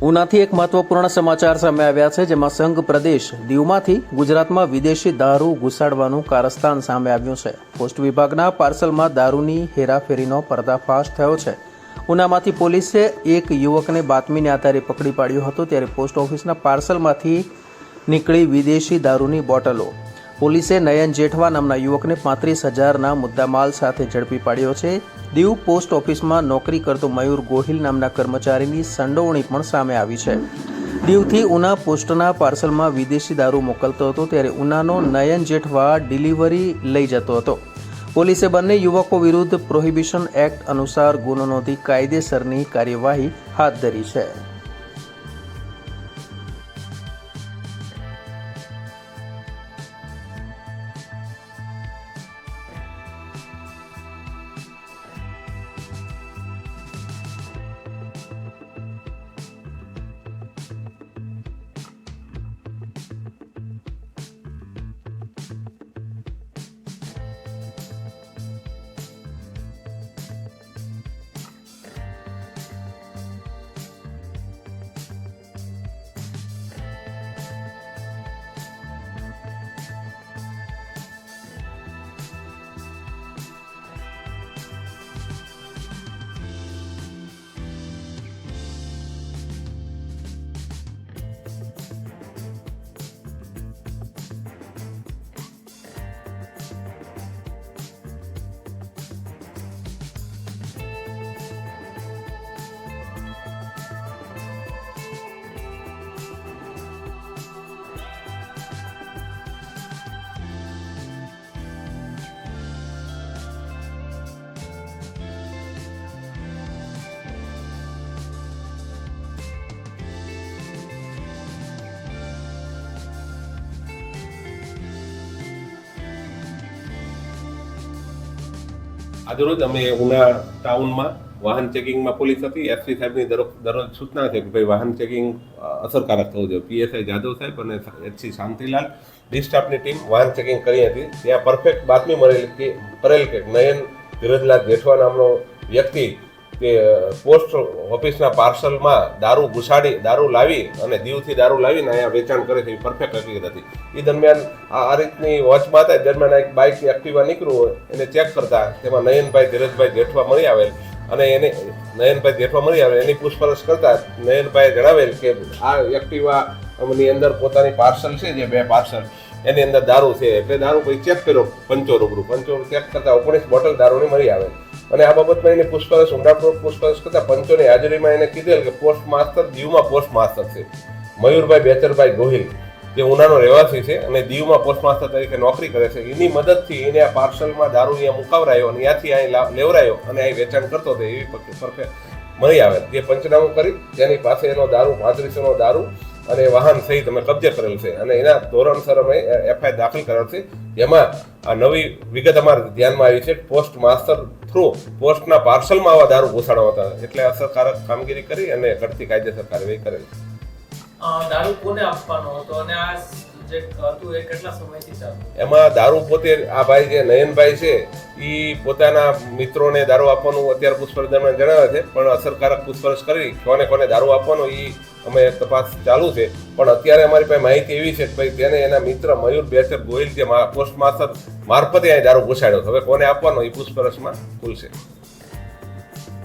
ઉનાથી એક મહત્વપૂર્ણ સમાચાર સામે આવ્યા છે, જેમાં સંઘ પ્રદેશ દીવમાંથી ગુજરાતમાં વિદેશી દારૂ ઘુસાડવાનું કારસ્તાન સામે આવ્યું છે. પોસ્ટ વિભાગના પાર્સલમાં દારૂની હેરાફેરીનો પર્દાફાશ થયો છે. ઉનામાંથી પોલીસે એક યુવકને બાતમીને આધારે પકડી પાડ્યો હતો, ત્યારે પોસ્ટ ઓફિસના પાર્સલમાંથી નીકળી વિદેશી દારૂની બોટલો. પોલીસે નયન જેઠવા નામના યુવકને 35,000ના મુદ્દામાલ સાથે ઝડપી પાડ્યો છે. દીવ પોસ્ટ ઓફિસમાં નોકરી કરતો મયુર ગોહિલ નામના કર્મચારીની સંડોવણી પણ સામે આવી છે. દીવથી ઉના પોસ્ટના પાર્સલમાં વિદેશી દારૂ મોકલતો હતો, ત્યારે ઉનાનો નયન જેઠવા ડિલિવરી લઈ જતો હતો. પોલીસે બંને યુવકો વિરુદ્ધ પ્રોહિબિશન એક્ટ અનુસાર ગુનો નોંધી કાયદેસરની કાર્યવાહી હાથ ધરી છે. આજરોજ અમે ઉના ટાઉનમાં વાહન ચેકિંગમાં પોલીસ હતી. એસપી સાહેબની દરરોજ સૂચના છે કે ભાઈ વાહન ચેકિંગ અસરકારક થવું જોઈએ. પીએસઆઈ જાદવ સાહેબ અને એચસી શાંતિલાલ ડી સ્ટાફની ટીમ વાહન ચેકિંગ કરી હતી. ત્યાં પરફેક્ટ બાતમી કરેલ કે નયન ધીરજલાલ જેઠવા નામનો વ્યક્તિ તે પોસ્ટ ઓફિસના પાર્સલમાં દારૂ લાવી અને દીવથી દારૂ લાવીને અહીંયા વેચાણ કરે છે, એ પરફેક્ટ હકીકત હતી. એ દરમિયાન આ રીતની વોચમાં હતા દરમિયાન એક બાઇક એક્ટિવા નીકળ્યું હોય એને ચેક કરતા તેમાં નયનભાઈ ધીરજભાઈ જેઠવા મળી આવેલ અને એની પૂછપરછ કરતા નયનભાઈએ જણાવેલ કે આ એક્ટિવાની અંદર પોતાની પાર્સલ છે, જે 2 પાર્સલ એની અંદર દારૂ છે. એટલે દારૂ પછી ચેક કર્યો પંચો રૂબરૂ ચેક કરતા 19 બોટલ દારૂની મળી આવે અને આ બાબતમાં એની ઊંડાણપૂર્વક પૂછપરછ કરતા પંચોની હાજરીમાં એને કીધેલ કે પોસ્ટ માસ્ટર દીવમાં પોસ્ટ માસ્ટર છે મયુરભાઈ બેચરભાઈ ગોહિલ, જે ઉનાનો રહેવાસી છે અને દીવમાં પોસ્ટ માસ્ટર તરીકે નોકરી કરે છે. એની મદદથી એને આ પાર્સલમાં દારૂ અહીંયા મુકાવરાયો અને ત્યાંથી અહીં લેવરાયો અને અહીં વેચાણ કરતો હતો. એવી પરફેક્ટ મળી આવે જે પંચનામું કરી તેની પાસે એનો દારૂ 3500નો દારૂ અને વાહન સહિત અમે કબજે કરેલ છે અને એના ધોરણસર અમે એફઆઈઆર દાખલ કરેલ છે. જેમાં આ નવી વિગત અમારે ધ્યાનમાં આવી છે. પોસ્ટ માસ્ટર થ્રુ પોસ્ટના પાર્સલમાં આવા દારૂ ઘુસાડવા હતા, એટલે અસરકારક કામગીરી કરી અને ઘટતી કાયદેસર કાર્યવાહી કરેલ. દારૂ કોને આપવાનો હતો અને આ જે હતું એ કેટલા સમયથી ચાલુ? એમાં દારૂ પોતે આ ભાઈ જે નયનભાઈ છે એ પોતાના મિત્રોને દારૂ આપવાનું અત્યારે પૂછપરછ દરમિયાન જણાવે છે, પણ અસરકારક પૂછપરછ કરી કોને દારૂ આપવાનો એ અમે તપાસ ચાલુ છે. પણ અત્યારે અમારી પાસે માહિતી એવી છે કે ભાઈ તેને એના મિત્ર મયુર બેચર ગોહિલ જે પોસ્ટ માસ્ટર મારફતે અહીં દારૂ ઘુસાડ્યો. હવે કોને આપવાનો એ પૂછપરછમાં ખુલશે.